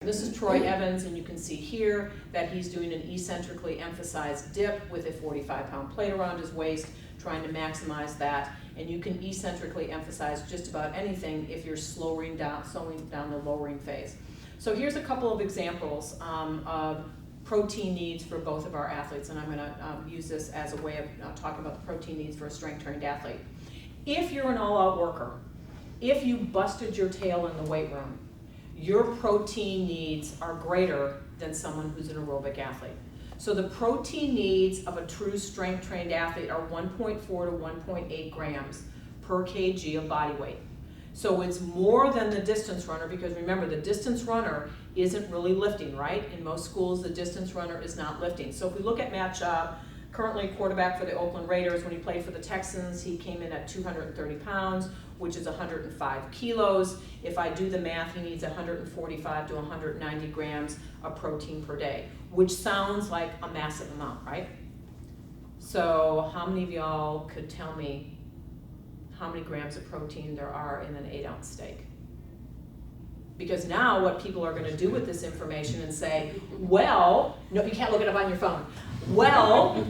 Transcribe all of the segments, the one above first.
This is Troy Evans, and you can see here that he's doing an eccentrically emphasized dip with a 45-pound plate around his waist, trying to maximize that. And you can eccentrically emphasize just about anything if you're slowing down the lowering phase. So here's a couple of examples of protein needs for both of our athletes, and I'm going to use this as a way of talking about the protein needs for a strength-trained athlete. If you're an all-out worker, if you busted your tail in the weight room, your protein needs are greater than someone who's an aerobic athlete. So the protein needs of a true strength-trained athlete are 1.4 to 1.8 grams per kg of body weight. So it's more than the distance runner, because remember, the distance runner isn't really lifting, right? In most schools, the distance runner is not lifting. So if we look at Matt Schaub, currently quarterback for the Oakland Raiders, when he played for the Texans, he came in at 230 pounds, which is 105 kilos. If I do the math, he needs 145 to 190 grams of protein per day, which sounds like a massive amount, right? So how many of y'all could tell me how many grams of protein there are in an 8-ounce steak? Because now what people are going to do with this information and say, well, no, you can't look it up on your phone. Well,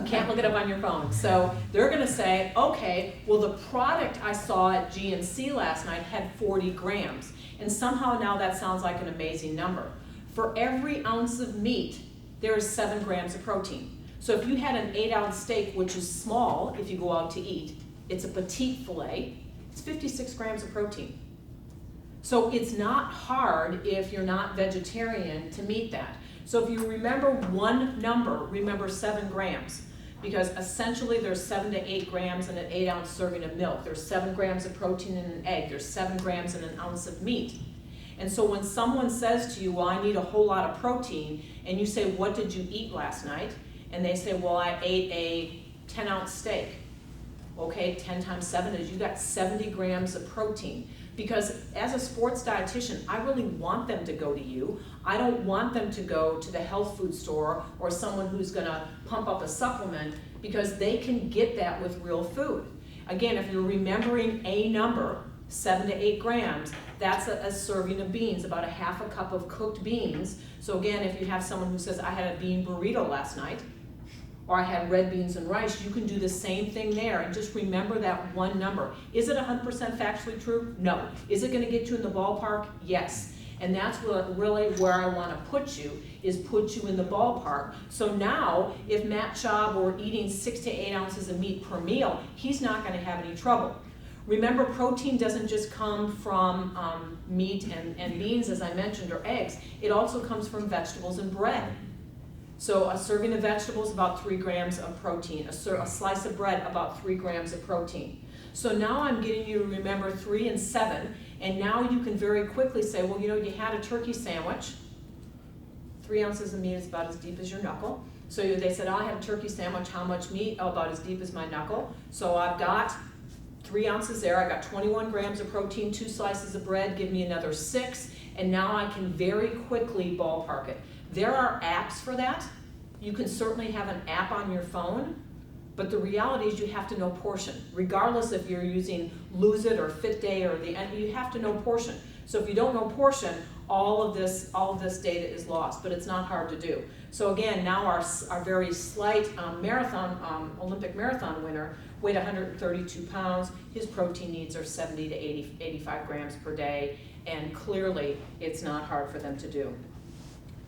can't look it up on your phone. So they're going to say, okay, well, the product I saw at GNC last night had 40 grams. And somehow now that sounds like an amazing number. For every ounce of meat, there is 7 grams of protein. So if you had an 8-ounce steak, which is small if you go out to eat, it's a petite filet, it's 56 grams of protein. So it's not hard if you're not vegetarian to meet that. So if you remember one number, remember 7 grams, because essentially there's 7 to 8 grams in an 8-ounce serving of milk. There's 7 grams of protein in an egg. There's 7 grams in an ounce of meat. And so when someone says to you, well, I need a whole lot of protein, and you say, what did you eat last night? And they say, well, I ate a 10-ounce steak. Okay, 10 times 7 is you got 70 grams of protein. Because as a sports dietitian, I really want them to go to you. I don't want them to go to the health food store or someone who's going to pump up a supplement, because they can get that with real food. Again, if you're remembering a number, 7 to 8 grams, that's a serving of beans, about a half a cup of cooked beans. So again, if you have someone who says, I had a bean burrito last night, or I had red beans and rice, you can do the same thing there and just remember that one number. Is it 100% factually true? No. Is it going to get you in the ballpark? Yes. And that's really where I want to put you, is put you in the ballpark. So now, if Matt Schaub were eating 6 to 8 ounces of meat per meal, he's not going to have any trouble. Remember, protein doesn't just come from meat and beans, as I mentioned, or eggs. It also comes from vegetables and bread. So a serving of vegetables, about 3 grams of protein. A slice of bread, about 3 grams of protein. So now I'm getting you to remember 3 and 7, and now you can very quickly say, well, you know, you had a turkey sandwich. 3 ounces of meat is about as deep as your knuckle. So they said, oh, I had a turkey sandwich. How much meat? Oh, about as deep as my knuckle. So I've got 3 ounces there. I got 21 grams of protein, 2 slices of bread, give me another 6, and now I can very quickly ballpark it. There are apps for that. You can certainly have an app on your phone, but the reality is you have to know portion. Regardless if you're using Lose It or Fit Day or you have to know portion. So if you don't know portion, all of this data is lost, but it's not hard to do. So again, now our very slight Olympic marathon winner weighed 132 pounds. His protein needs are 70 to 85 grams per day, and clearly it's not hard for them to do.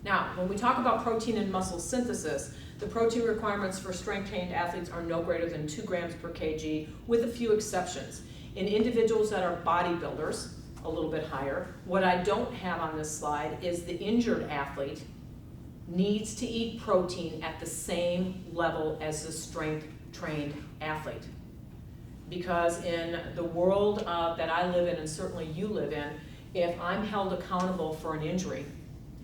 Now, when we talk about protein and muscle synthesis, the protein requirements for strength-trained athletes are no greater than 2 grams per kg, with a few exceptions. In individuals that are bodybuilders, a little bit higher. What I don't have on this slide is the injured athlete needs to eat protein at the same level as the strength-trained athlete. Because in the world that I live in, and certainly you live in, if I'm held accountable for an injury,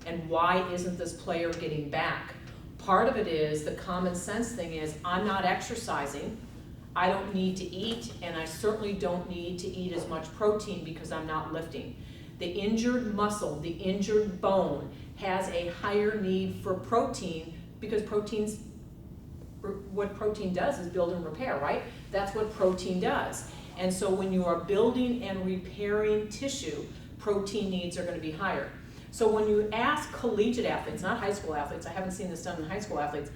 and why isn't this player getting back? Part of it is, the common sense thing is, I'm not exercising, I don't need to eat, and I certainly don't need to eat as much protein because I'm not lifting. The injured muscle, the injured bone, has a higher need for protein, because what protein does is build and repair, right? That's what protein does. And so when you are building and repairing tissue, protein needs are going to be higher. So when you ask collegiate athletes, not high school athletes, I haven't seen this done in high school athletes,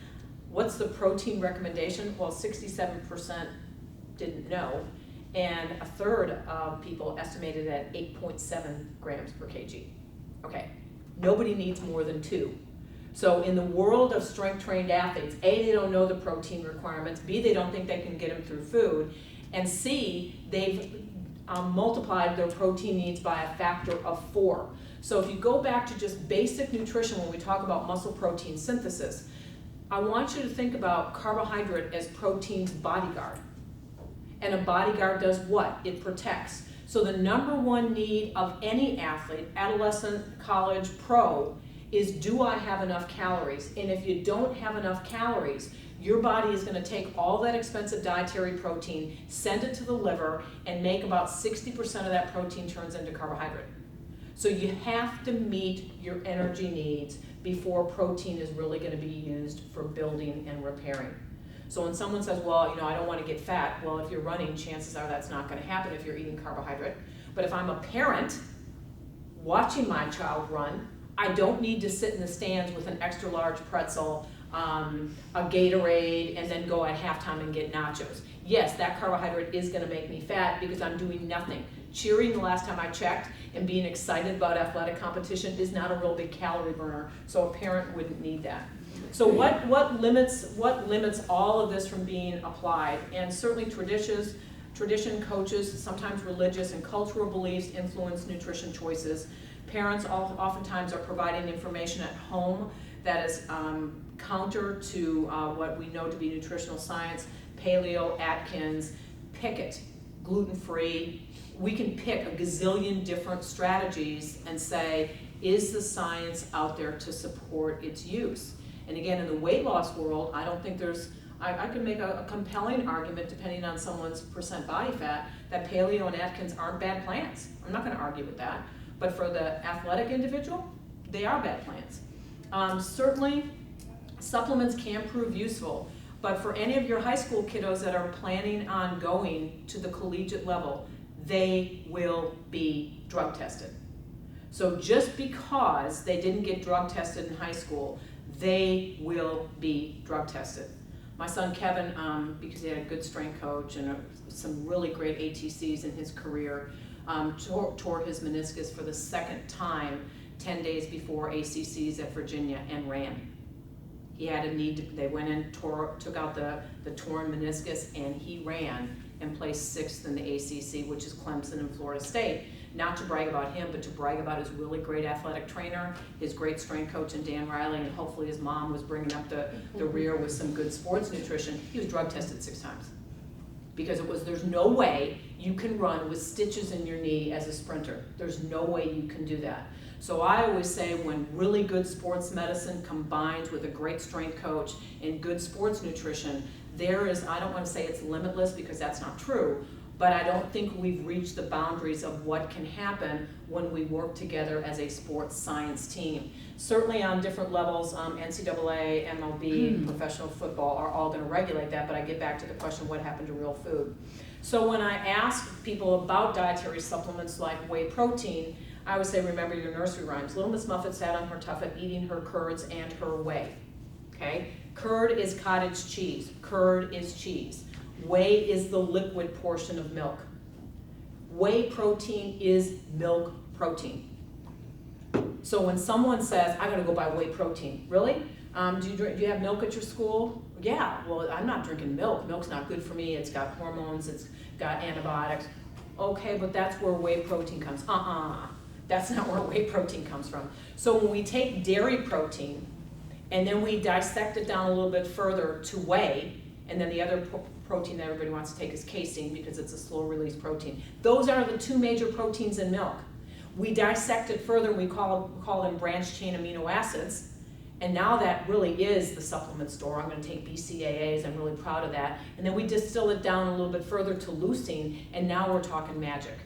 what's the protein recommendation? Well, 67% didn't know, and a third of people estimated at 8.7 grams per kg. Okay, nobody needs more than 2. So in the world of strength-trained athletes, A, they don't know the protein requirements, B, they don't think they can get them through food, and C, they've multiplied their protein needs by a factor of 4. So if you go back to just basic nutrition when we talk about muscle protein synthesis, I want you to think about carbohydrate as protein's bodyguard. And a bodyguard does what? It protects. So the number one need of any athlete, adolescent, college, pro, is do I have enough calories? And if you don't have enough calories, your body is going to take all that expensive dietary protein, send it to the liver, and make about 60% of that protein turns into carbohydrate. So you have to meet your energy needs before protein is really going to be used for building and repairing. So when someone says, well, I don't want to get fat, well, if you're running, chances are that's not going to happen if you're eating carbohydrate. But if I'm a parent watching my child run, I don't need to sit in the stands with an extra large pretzel, a Gatorade, and then go at halftime and get nachos. Yes, that carbohydrate is going to make me fat because I'm doing nothing. Cheering, the last time I checked, and being excited about athletic competition is not a real big calorie burner, so a parent wouldn't need that. So what limits all of this from being applied? And certainly tradition, coaches, sometimes religious and cultural beliefs influence nutrition choices. Parents oftentimes are providing information at home that is counter to what we know to be nutritional science. Paleo, Atkins, pick it, gluten-free. We can pick a gazillion different strategies and say, is the science out there to support its use? And again, in the weight loss world, I don't think I can make a compelling argument, depending on someone's percent body fat, that Paleo and Atkins aren't bad plans. I'm not going to argue with that. But for the athletic individual, they are bad plans. Certainly, supplements can prove useful, but for any of your high school kiddos that are planning on going to the collegiate level, they will be drug tested. So just because they didn't get drug tested in high school, they will be drug tested. My son Kevin, because he had a good strength coach and some really great ATCs in his career, tore his meniscus for the second time 10 days before ACCs at Virginia and ran. He had a need, they went in, took out the torn meniscus, and he ran and placed 6th in the ACC, which is Clemson and Florida State. Not to brag about him, but to brag about his really great athletic trainer, his great strength coach, and Dan Riley, and hopefully his mom was bringing up the rear with some good sports nutrition. He was drug tested 6 times. Because there's no way you can run with stitches in your knee as a sprinter. There's no way you can do that. So I always say when really good sports medicine combines with a great strength coach and good sports nutrition, there is, I don't want to say it's limitless because that's not true, but I don't think we've reached the boundaries of what can happen when we work together as a sports science team. Certainly on different levels, NCAA, MLB, professional football are all going to regulate that, but I get back to the question, what happened to real food? So when I ask people about dietary supplements like whey protein, I would say, remember your nursery rhymes. Little Miss Muffet sat on her tuffet eating her curds and her whey. Okay? Curd is cottage cheese. Curd is cheese. Whey is the liquid portion of milk. Whey protein is milk protein. So when someone says, I gotta go buy whey protein, really? Do you have milk at your school? Yeah, well, I'm not drinking milk. Milk's not good for me. It's got hormones, it's got antibiotics. Okay, but that's where whey protein comes. That's not where whey protein comes from. So when we take dairy protein and then we dissect it down a little bit further to whey, and then the other protein that everybody wants to take is casein because it's a slow release protein. Those are the 2 major proteins in milk. We dissect it further, we call them branched chain amino acids, and now that really is the supplement store. I'm going to take BCAAs, I'm really proud of that. And then we distill it down a little bit further to leucine, and now we're talking magic.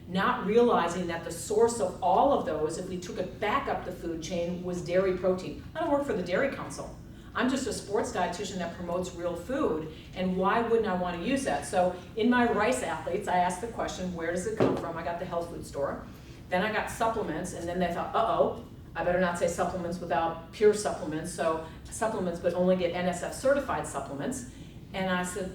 Not realizing that the source of all of those, if we took it back up the food chain, was dairy protein. I don't work for the Dairy Council. I'm just a sports dietitian that promotes real food, and why wouldn't I want to use that? So in my rice athletes, I asked the question, where does it come from? I got the health food store. Then I got supplements, and then they thought, I better not say supplements without pure supplements, so supplements, but only get NSF certified supplements. And I said,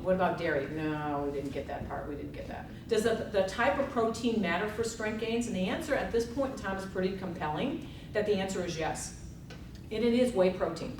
what about dairy? No, we didn't get that part, we didn't get that. Does the type of protein matter for strength gains? And the answer at this point in time is pretty compelling, that the answer is yes. And it is whey protein.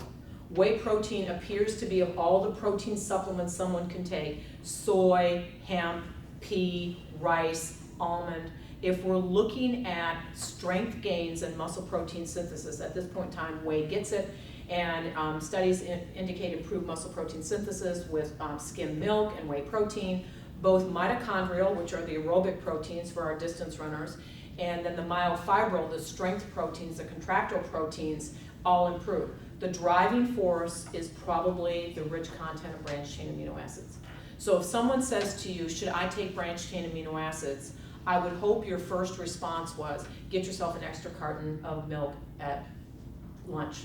Whey protein appears to be, of all the protein supplements someone can take, soy, hemp, pea, rice, almond, if we're looking at strength gains and muscle protein synthesis, at this point in time, whey gets it. And studies indicate improved muscle protein synthesis with skim milk and whey protein, both mitochondrial, which are the aerobic proteins for our distance runners, and then the myofibril, the strength proteins, the contractile proteins, all improve. The driving force is probably the rich content of branched chain amino acids. So if someone says to you, should I take branched chain amino acids, I would hope your first response was, get yourself an extra carton of milk at lunch,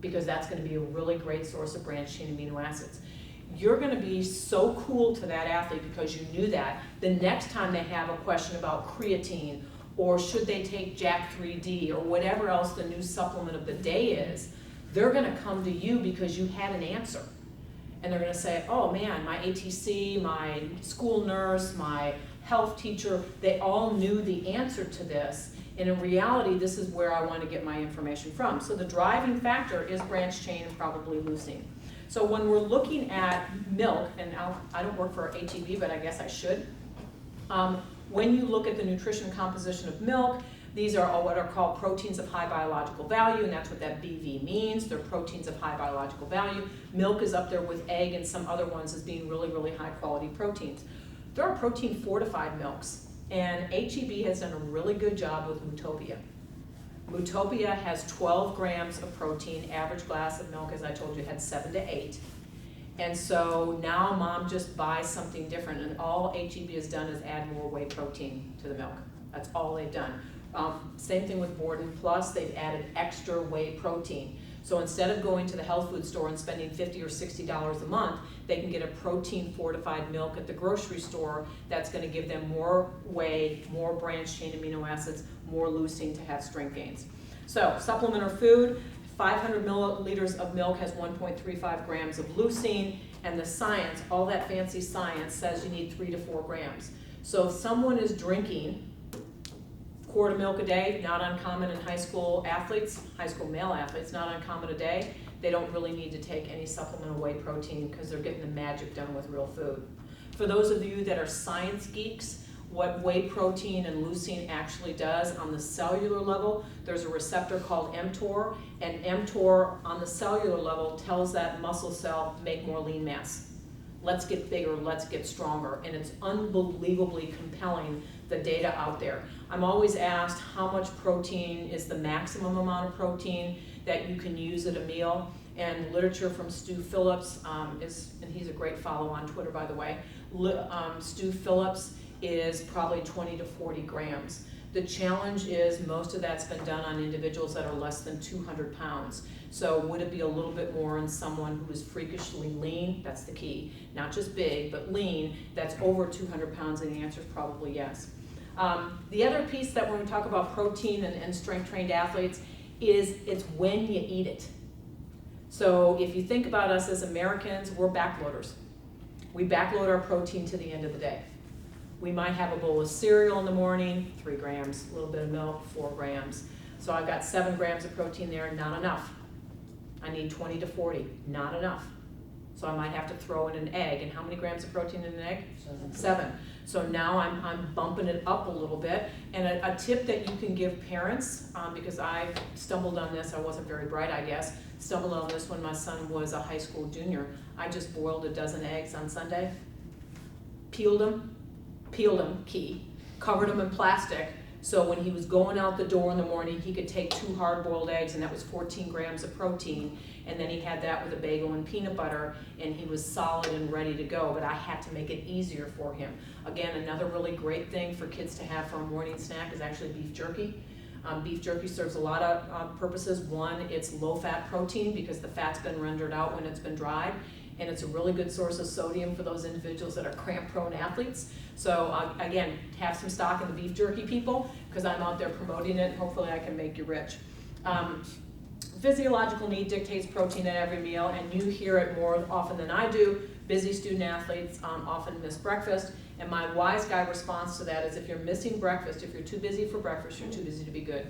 because that's going to be a really great source of branched chain amino acids. You're going to be so cool to that athlete because you knew that. The next time they have a question about creatine, or should they take JAK3D, or whatever else the new supplement of the day is, they're going to come to you because you had an answer. And they're going to say, oh man, my ATC, my school nurse, my health teacher, they all knew the answer to this. And in reality, this is where I want to get my information from. So the driving factor is branched chain and probably leucine. So when we're looking at milk, and I don't work for ATB, but I guess I should. When you look at the nutrition composition of milk, these are all what are called proteins of high biological value, and that's what that BV means. They're proteins of high biological value. Milk is up there with egg and some other ones as being really, really high quality proteins. There are protein fortified milks, and HEB has done a really good job with Mutopia. Mutopia has 12 grams of protein. Average glass of milk, as I told you, had 7 to 8. And so now mom just buys something different, and all HEB has done is add more whey protein to the milk. That's all they've done. Same thing with Borden Plus, they've added extra whey protein. So instead of going to the health food store and spending $50 or $60 a month, they can get a protein fortified milk at the grocery store that's going to give them more whey, more branched chain amino acids, more leucine to have strength gains. So supplement or food, 500 milliliters of milk has 1.35 grams of leucine, and the science, all that fancy science, says you need 3 to 4 grams. So if someone is drinking quart of milk a day, not uncommon in high school athletes, high school male athletes, not uncommon a day, they don't really need to take any supplement of whey protein because they're getting the magic done with real food. For those of you that are science geeks, what whey protein and leucine actually does on the cellular level, there's a receptor called mTOR, and mTOR on the cellular level tells that muscle cell make more lean mass. Let's get bigger, let's get stronger, and it's unbelievably compelling, the data out there. I'm always asked how much protein is the maximum amount of protein that you can use at a meal, and literature from Stu Phillips and he's a great follow on Twitter, by the way. Stu Phillips is probably 20 to 40 grams. The challenge is most of that's been done on individuals that are less than 200 pounds. So would it be a little bit more in someone who is freakishly lean? That's the key. Not just big, but lean, that's over 200 pounds, and the answer is probably yes. The other piece that when we talk about protein and strength-trained athletes is it's when you eat it. So if you think about us as Americans, we're backloaders. We backload our protein to the end of the day. We might have a bowl of cereal in the morning, 3 grams, a little bit of milk, 4 grams. So I've got 7 grams of protein there, not enough. I need 20 to 40, not enough. So I might have to throw in an egg. And how many grams of protein in an egg? 7. So now I'm bumping it up a little bit. And a tip that you can give parents, because I stumbled on this, I wasn't very bright, I guess, stumbled on this when my son was a high school junior. I just boiled a dozen eggs on Sunday, peeled them, key, covered them in plastic, so when he was going out the door in the morning, he could take 2 hard-boiled eggs, and that was 14 grams of protein, and then he had that with a bagel and peanut butter, and he was solid and ready to go, but I had to make it easier for him. Again, another really great thing for kids to have for a morning snack is actually beef jerky. Beef jerky serves a lot of purposes. One, it's low-fat protein because the fat's been rendered out when it's been dried, and it's a really good source of sodium for those individuals that are cramp-prone athletes. So again, have some stock in the beef jerky, people, because I'm out there promoting it, and hopefully I can make you rich. Physiological need dictates protein at every meal, and you hear it more often than I do. Busy student athletes often miss breakfast, and my wise guy response to that is, if you're missing breakfast, if you're too busy for breakfast, you're too busy to be good.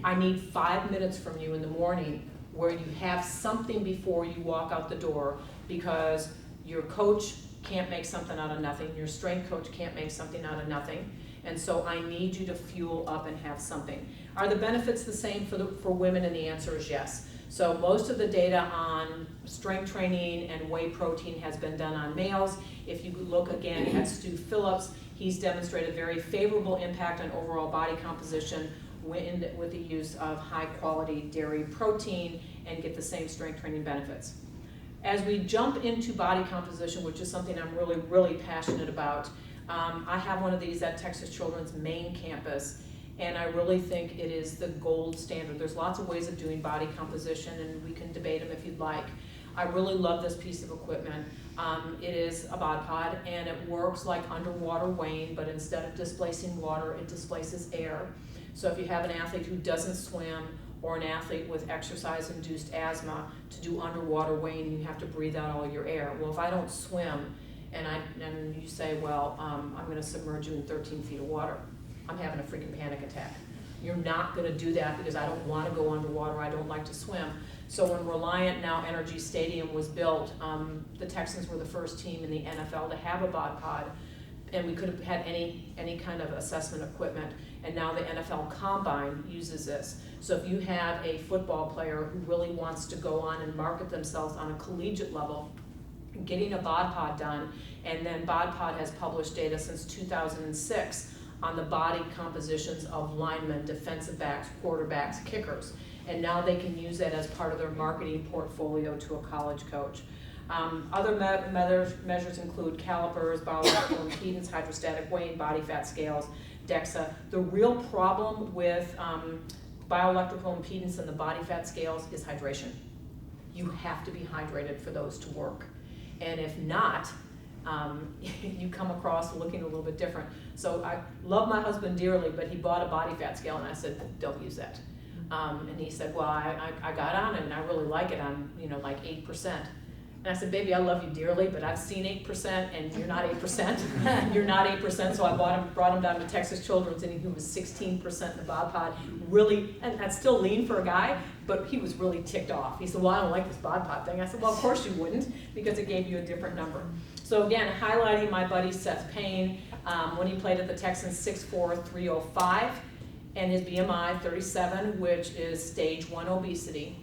I need 5 minutes from you in the morning where you have something before you walk out the door, because your coach can't make something out of nothing, your strength coach can't make something out of nothing, and so I need you to fuel up and have something. Are the benefits the same for women? And the answer is yes. So most of the data on strength training and whey protein has been done on males. If you look again at Stu Phillips, he's demonstrated very favorable impact on overall body composition with the use of high quality dairy protein, and get the same strength training benefits. As we jump into body composition, which is something I'm really, really passionate about, I have one of these at Texas Children's main campus, and I really think it is the gold standard. There's lots of ways of doing body composition, and we can debate them if you'd like. I really love this piece of equipment. It is a bod pod, and it works like underwater weighing, but instead of displacing water, it displaces air. So if you have an athlete who doesn't swim, or an athlete with exercise-induced asthma, to do underwater weighing, you have to breathe out all your air. Well, if I don't swim, and you say, well, I'm gonna submerge you in 13 feet of water, I'm having a freaking panic attack. You're not gonna do that, because I don't wanna go underwater, I don't like to swim. So when Reliant Now Energy Stadium was built, the Texans were the first team in the NFL to have a bod pod, and we could have had any kind of assessment equipment, and now the NFL Combine uses this. So if you have a football player who really wants to go on and market themselves on a collegiate level, getting a bod pod done, and then bod pod has published data since 2006 on the body compositions of linemen, defensive backs, quarterbacks, kickers, and now they can use that as part of their marketing portfolio to a college coach. Other measures include calipers, bioelectrical impedance, hydrostatic weighing, body fat scales, DEXA. The real problem with bioelectrical impedance and the body fat scales is hydration. You have to be hydrated for those to work. And if not, you come across looking a little bit different. So I love my husband dearly, but he bought a body fat scale, and I said, don't use that. And he said, well, I got on it and I really like it. I'm, like 8%. And I said, baby, I love you dearly, but I've seen 8%, and you're not 8%. You're not 8%, so I brought him down to Texas Children's, and he was 16% in the bod pod. Really, and that's still lean for a guy, but he was really ticked off. He said, well, I don't like this bod pod thing. I said, well, of course you wouldn't, because it gave you a different number. So again, highlighting my buddy Seth Payne, when he played at the Texans, 6'4", 305, and his BMI 37, which is stage 1 obesity.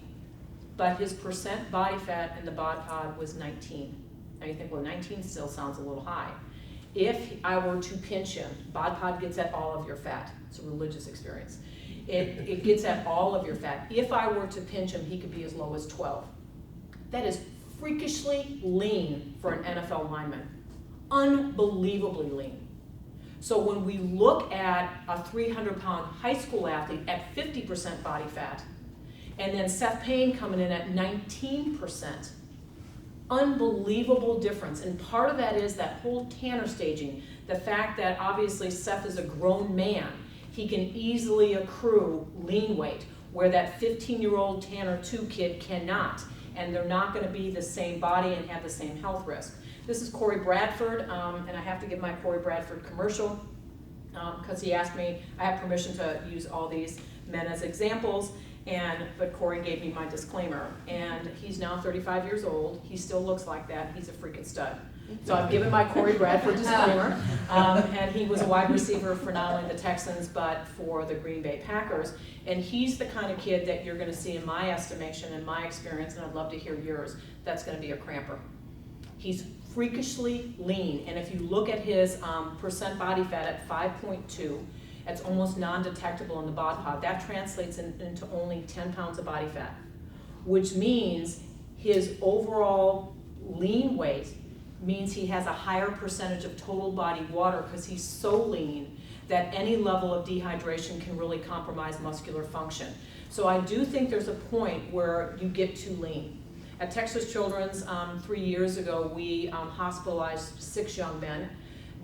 But his percent body fat in the bod pod was 19. Now you think, well, 19 still sounds a little high. If I were to pinch him, bod pod gets at all of your fat. It's a religious experience. It gets at all of your fat. If I were to pinch him, he could be as low as 12. That is freakishly lean for an NFL lineman. Unbelievably lean. So when we look at a 300-pound high school athlete at 50% body fat, and then Seth Payne coming in at 19%. Unbelievable difference. And part of that is that whole Tanner staging. The fact that obviously Seth is a grown man. He can easily accrue lean weight, where that 15-year-old Tanner 2 kid cannot. And they're not going to be the same body and have the same health risk. This is Corey Bradford, and I have to give my Corey Bradford commercial, because he asked me, I have permission to use all these men as examples. But Corey gave me my disclaimer, and he's now 35 years old. He still looks like that. He's a freaking stud. So I've given my Corey Bradford disclaimer, and he was a wide receiver for not only the Texans, but for the Green Bay Packers. And he's the kind of kid that you're gonna see, in my estimation, in my experience, and I'd love to hear yours, that's gonna be a cramper. He's freakishly lean, and if you look at his percent body fat at 5.2, it's almost non-detectable in the bod pod. That translates into only 10 pounds of body fat, which means his overall lean weight means he has a higher percentage of total body water, because he's so lean that any level of dehydration can really compromise muscular function. So I do think there's a point where you get too lean. At Texas Children's 3 years ago, we hospitalized 6 young men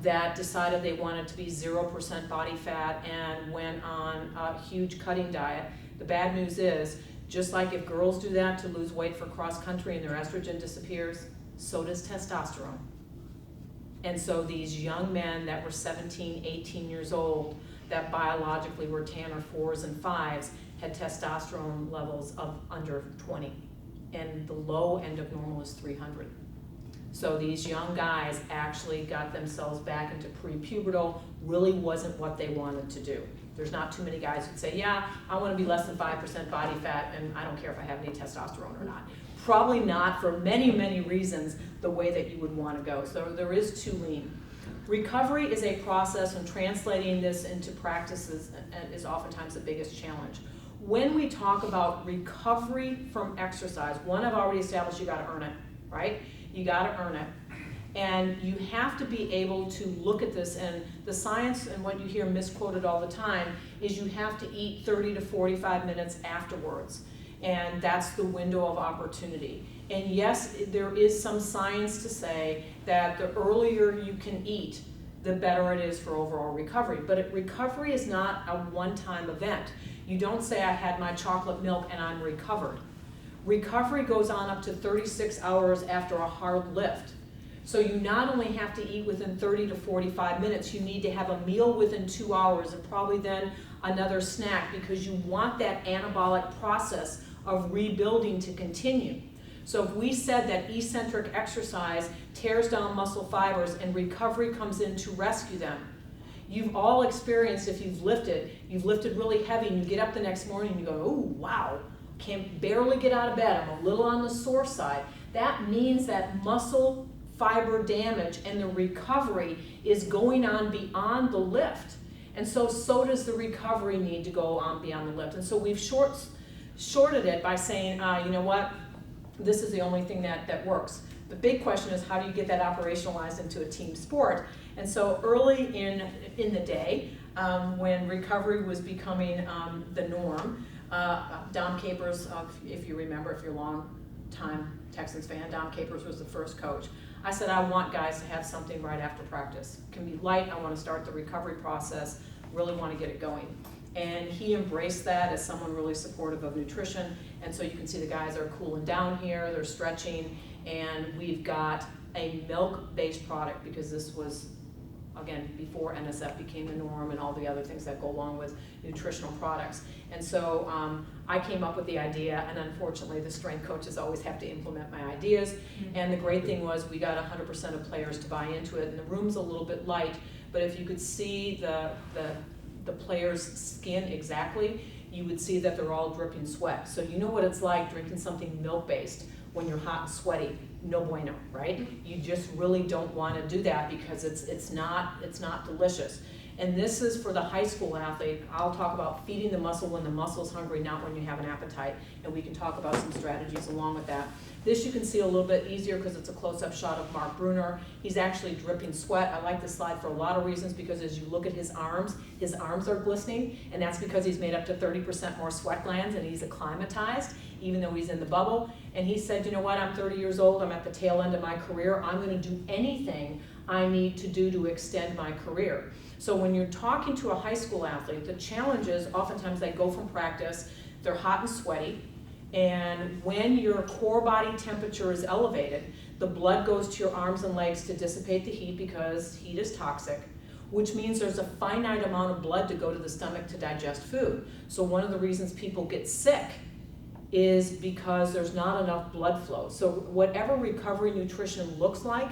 that decided they wanted to be 0% body fat and went on a huge cutting diet. The bad news is, just like if girls do that to lose weight for cross country and their estrogen disappears, so does testosterone. And so these young men that were 17, 18 years old, that biologically were Tanner 4s and 5s, had testosterone levels of under 20. And the low end of normal is 300. So these young guys actually got themselves back into prepubertal, really wasn't what they wanted to do. There's not too many guys who'd say, yeah, I want to be less than 5% body fat and I don't care if I have any testosterone or not. Probably not, for many, many reasons, the way that you would want to go. So there is too lean. Recovery is a process, and translating this into practices is oftentimes the biggest challenge. When we talk about recovery from exercise, one, I've already established you got to earn it, right? You got to earn it. And you have to be able to look at this, and the science, and what you hear misquoted all the time, is you have to eat 30 to 45 minutes afterwards. And that's the window of opportunity. And yes, there is some science to say that the earlier you can eat, the better it is for overall recovery. But recovery is not a one-time event. You don't say, I had my chocolate milk and I'm recovered. Recovery goes on up to 36 hours after a hard lift. So you not only have to eat within 30 to 45 minutes, you need to have a meal within 2 hours and probably then another snack, because you want that anabolic process of rebuilding to continue. So if we said that eccentric exercise tears down muscle fibers and recovery comes in to rescue them, you've all experienced, if you've lifted really heavy and you get up the next morning and you go, oh wow, can barely get out of bed, I'm a little on the sore side. That means that muscle fiber damage and the recovery is going on beyond the lift. And so does the recovery need to go on beyond the lift. And so we've shorted it by saying, you know what, this is the only thing that works. The big question is, how do you get that operationalized into a team sport? And so early in the day, when recovery was becoming the norm, Dom Capers, if you remember, if you're a long-time Texans fan, Dom Capers was the first coach. I said, I want guys to have something right after practice. It can be light, I want to start the recovery process, really want to get it going. And he embraced that as someone really supportive of nutrition. And so you can see the guys are cooling down here, they're stretching, and we've got a milk-based product, because this was, again, before NSF became the norm and all the other things that go along with nutritional products. And so I came up with the idea, and unfortunately the strength coaches always have to implement my ideas. Mm-hmm. And the great thing was we got 100% of players to buy into it, and the room's a little bit light, but if you could see the player's skin exactly, you would see that they're all dripping sweat. So you know what it's like drinking something milk-based when you're hot and sweaty. No bueno, right? You just really don't want to do that, because it's not delicious. And this is for the high school athlete. I'll talk about feeding the muscle when the muscle's hungry, not when you have an appetite, and we can talk about some strategies along with that. This you can see a little bit easier because it's a close-up shot of Mark Bruner. He's actually dripping sweat. I like this slide for a lot of reasons, because as you look at his arms are glistening, and that's because he's made up to 30% more sweat glands, and he's acclimatized, even though he's in the bubble. And he said, you know what, I'm 30 years old, I'm at the tail end of my career, I'm gonna do anything I need to do to extend my career. So when you're talking to a high school athlete, the challenge is oftentimes they go from practice, they're hot and sweaty, and when your core body temperature is elevated, the blood goes to your arms and legs to dissipate the heat, because heat is toxic, which means there's a finite amount of blood to go to the stomach to digest food. So one of the reasons people get sick is because there's not enough blood flow. So whatever recovery nutrition looks like,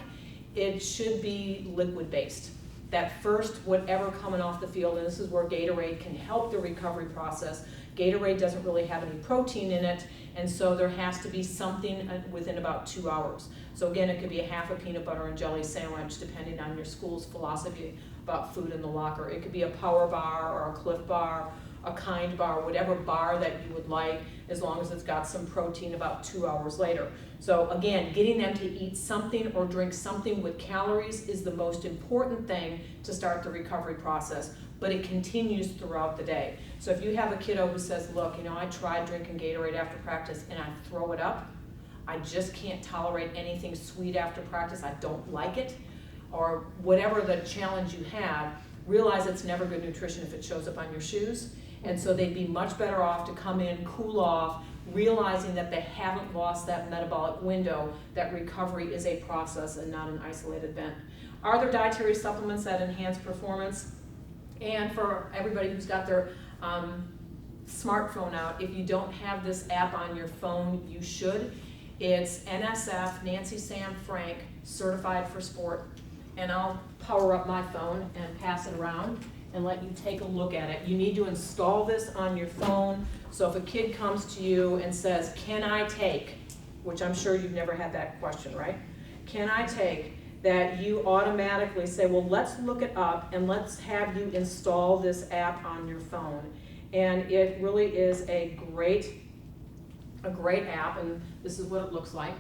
it should be liquid-based. That first, whatever coming off the field, and this is where Gatorade can help the recovery process. Gatorade doesn't really have any protein in it, and so there has to be something within about 2 hours. So again, it could be a half a peanut butter and jelly sandwich, depending on your school's philosophy about food in the locker. It could be a Power Bar or a Cliff Bar, a Kind Bar, whatever bar that you would like, as long as it's got some protein about 2 hours later. So again, getting them to eat something or drink something with calories is the most important thing to start the recovery process, but it continues throughout the day. So if you have a kiddo who says, look, you know, I tried drinking Gatorade after practice and I throw it up, I just can't tolerate anything sweet after practice, I don't like it, or whatever the challenge you have, realize it's never good nutrition if it shows up on your shoes. And so they'd be much better off to come in, cool off, realizing that they haven't lost that metabolic window, that recovery is a process and not an isolated event. Are there dietary supplements that enhance performance? And for everybody who's got their smartphone out, if you don't have this app on your phone, you should. It's NSF, Nancy Sam Frank, Certified for Sport. And I'll power up my phone and pass it around and let you take a look at it. You need to install this on your phone. So if a kid comes to you and says, can I take, which I'm sure you've never had that question, right? Can I take? That you automatically say, well, let's look it up and let's have you install this app on your phone. And it really is a great app, and this is what it looks like.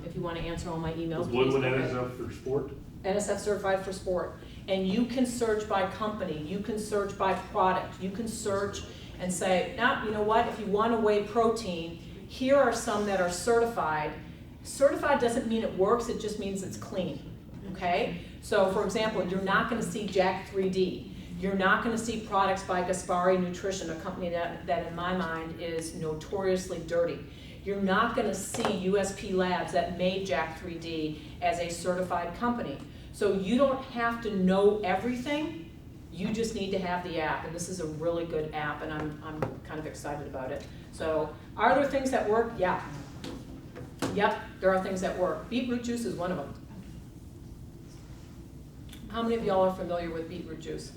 If you want to answer all my emails, the blue one, NSF for Sport? NSF Certified for Sport. And you can search by company, you can search by product, you can search and say, now, you know what, if you want a whey protein, here are some that are certified. Certified doesn't mean it works, it just means it's clean, okay? So for example, you're not gonna see Jack 3D. You're not gonna see products by Gaspari Nutrition, a company that in my mind is notoriously dirty. You're not gonna see USP Labs that made Jack 3D as a certified company. So you don't have to know everything, you just need to have the app, and this is a really good app, and I'm kind of excited about it. So are there things that work? Yeah. Yep, there are things that work. Beetroot juice is one of them. How many of y'all are familiar with beetroot juice?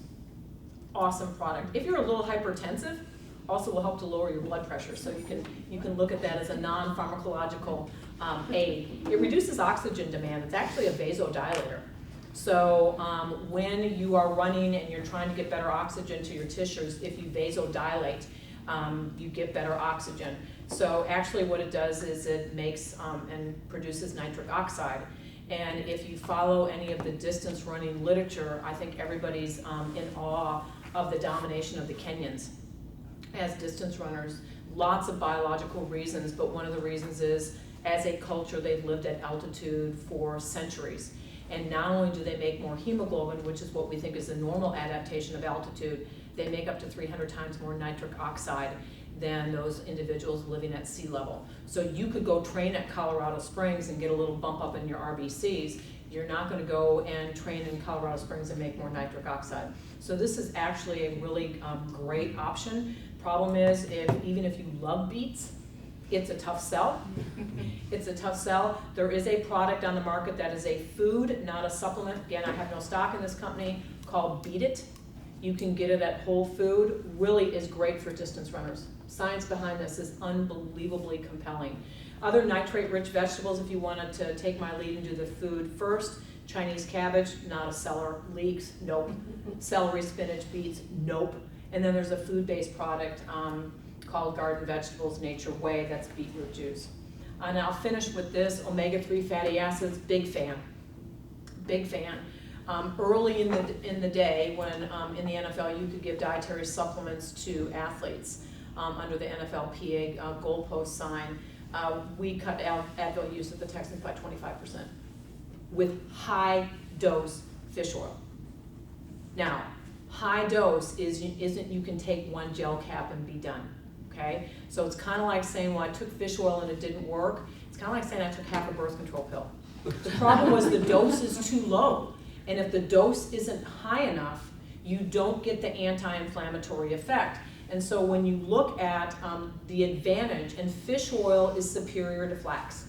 Awesome product. If you're a little hypertensive, also will help to lower your blood pressure. So you can look at that as a non-pharmacological aid. It reduces oxygen demand. It's actually a vasodilator. So when you are running and you're trying to get better oxygen to your tissues, if you vasodilate, you get better oxygen. So actually what it does is it makes and produces nitric oxide. And if you follow any of the distance running literature, I think everybody's in awe of the domination of the Kenyans as distance runners. Lots of biological reasons, but one of the reasons is as a culture they've lived at altitude for centuries. And not only do they make more hemoglobin, which is what we think is a normal adaptation of altitude, they make up to 300 times more nitric oxide than those individuals living at sea level. So you could go train at Colorado Springs and get a little bump up in your RBCs. You're not going to go and train in Colorado Springs and make more nitric oxide. So this is actually a really great option. Problem is, even if you love beets, it's a tough sell. It's a tough sell. There is a product on the market that is a food, not a supplement. Again, I have no stock in this company, called Beat It. You can get it at Whole Food. Really is great for distance runners. Science behind this is unbelievably compelling. Other nitrate-rich vegetables, if you wanted to take my lead and do the food first, Chinese cabbage, not a seller. Leeks, nope. Celery, spinach, beets, nope. And then there's a food-based product called Garden Vegetables Nature Whey, that's beetroot juice. And I'll finish with this, omega-3 fatty acids, big fan. Big fan. Early in the day, when in the NFL you could give dietary supplements to athletes under the NFLPA goalpost sign, we cut out Advil use of the Texans by 25% with high dose fish oil. Now, high dose isn't you can take one gel cap and be done, okay? So it's kind of like saying, well, I took fish oil and it didn't work. It's kind of like saying I took half a birth control pill. The problem was the dose is too low. And if the dose isn't high enough, you don't get the anti-inflammatory effect. And so when you look at the advantage, and fish oil is superior to flax.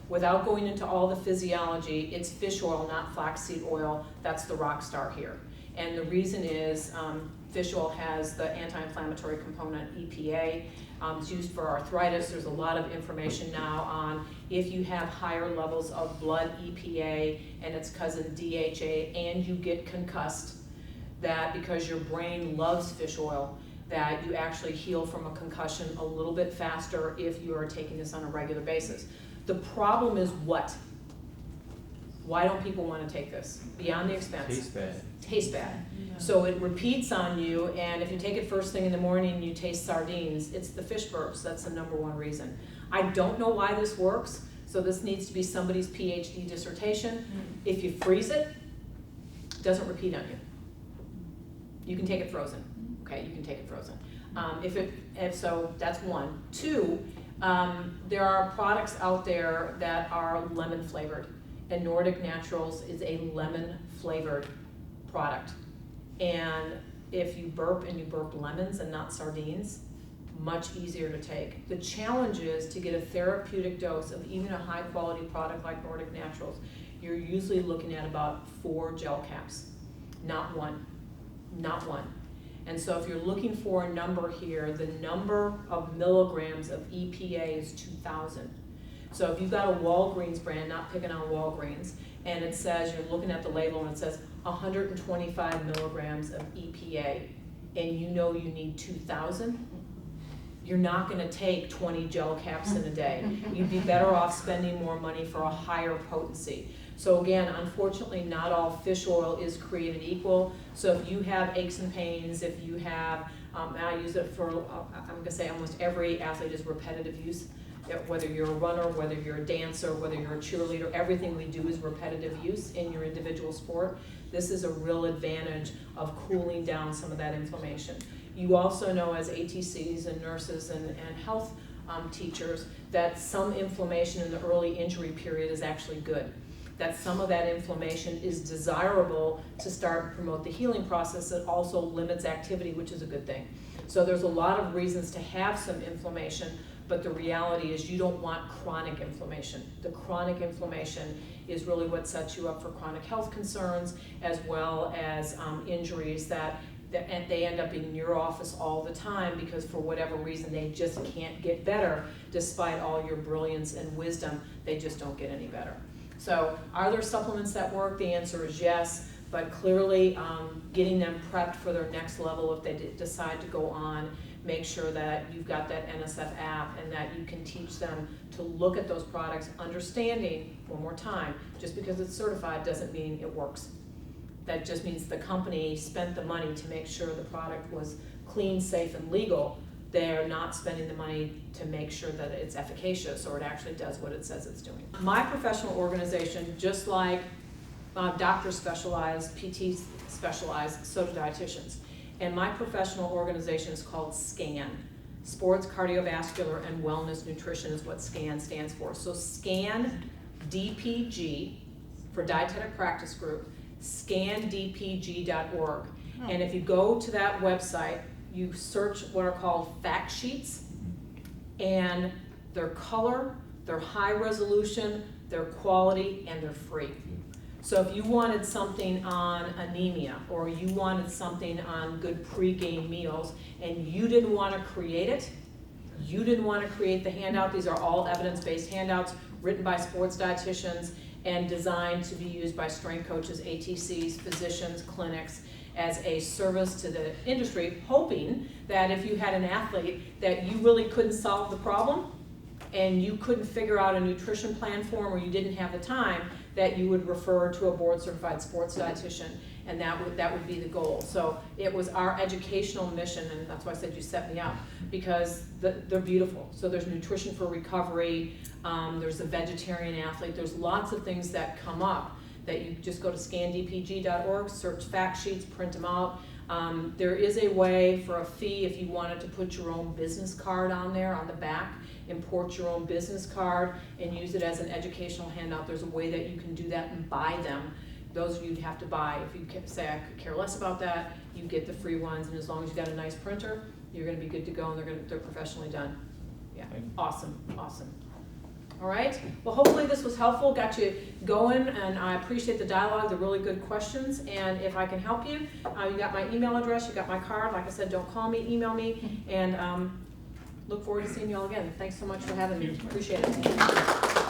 Without going into all the physiology, it's fish oil, not flaxseed oil. That's the rock star here. And the reason is fish oil has the anti-inflammatory component EPA. It's used for arthritis. There's a lot of information now on if you have higher levels of blood EPA and its cousin DHA and you get concussed, that because your brain loves fish oil, that you actually heal from a concussion a little bit faster if you are taking this on a regular basis. The problem is what? Why don't people want to take this? Beyond the expense. Tastes bad. Tastes bad. So it repeats on you, and if you take it first thing in the morning and you taste sardines, it's the fish burps. That's the #1 reason. I don't know why this works. So this needs to be somebody's PhD dissertation. If you freeze it, it doesn't repeat on you. You can take it frozen. Okay, you can take it frozen. So that's one. Two, there are products out there that are lemon flavored, and Nordic Naturals is a lemon flavored product. And if you burp and you burp lemons and not sardines, much easier to take. The challenge is to get a therapeutic dose of even a high quality product like Nordic Naturals. You're usually looking at about 4 gel caps, not one, not one. And so if you're looking for a number here, the number of milligrams of EPA is 2,000. So if you've got a Walgreens brand, not picking on Walgreens, and it says, you're looking at the label and it says 125 milligrams of EPA, and you know you need 2,000, you're not gonna take 20 gel caps in a day. You'd be better off spending more money for a higher potency. So again, unfortunately, not all fish oil is created equal. So if you have aches and pains, if you have, and I use it for, I'm gonna say almost every athlete is repetitive use. Whether you're a runner, whether you're a dancer, whether you're a cheerleader, everything we do is repetitive use in your individual sport. This is a real advantage of cooling down some of that inflammation. You also know as ATCs and nurses and health teachers that some inflammation in the early injury period is actually good. That some of that inflammation is desirable to start and promote the healing process that also limits activity, which is a good thing. So there's a lot of reasons to have some inflammation, but the reality is you don't want chronic inflammation. The chronic inflammation is really what sets you up for chronic health concerns as well as injuries that they end up in your office all the time because for whatever reason they just can't get better despite all your brilliance and wisdom. They just don't get any better. So are there supplements that work? The answer is yes, but clearly getting them prepped for their next level if they decide to go on, make sure that you've got that NSF app and that you can teach them to look at those products, understanding, one more time, just because it's certified doesn't mean it works. That just means the company spent the money to make sure the product was clean, safe, and legal. They're not spending the money to make sure that it's efficacious or it actually does what it says it's doing. My professional organization, just like doctors specialize, PTs specialize, so do dietitians. And my professional organization is called SCAN. Sports, Cardiovascular, and Wellness Nutrition is what SCAN stands for. So SCAN DPG for Dietetic Practice Group, scandpg.org. And if you go to that website, you search what are called fact sheets, and their color, their high resolution, their quality, and they're free. So if you wanted something on anemia, or you wanted something on good pre-game meals, and you didn't want to create it, you didn't want to create the handout, these are all evidence-based handouts written by sports dietitians and designed to be used by strength coaches, ATCs, physicians, clinics, as a service to the industry, hoping that if you had an athlete that you really couldn't solve the problem and you couldn't figure out a nutrition plan for them or you didn't have the time, that you would refer to a board-certified sports dietitian, and that would be the goal. So it was our educational mission, and that's why I said you set me up, because they're beautiful. So there's nutrition for recovery, there's a vegetarian athlete, there's lots of things that come up that you just go to scandpg.org, search fact sheets, print them out. There is a way for a fee if you wanted to put your own business card on there on the back, import your own business card and use it as an educational handout. There's a way that you can do that and buy them. Those you'd have to buy. If you say I could care less about that, you get the free ones, and as long as you got a nice printer, you're going to be good to go, and they're professionally done. Yeah, awesome, awesome. All right, well hopefully this was helpful, got you going, and I appreciate the dialogue, they're really good questions, and if I can help you, you got my email address, you got my card, like I said, don't call me, email me, and look forward to seeing you all again. Thanks so much for having me, appreciate it.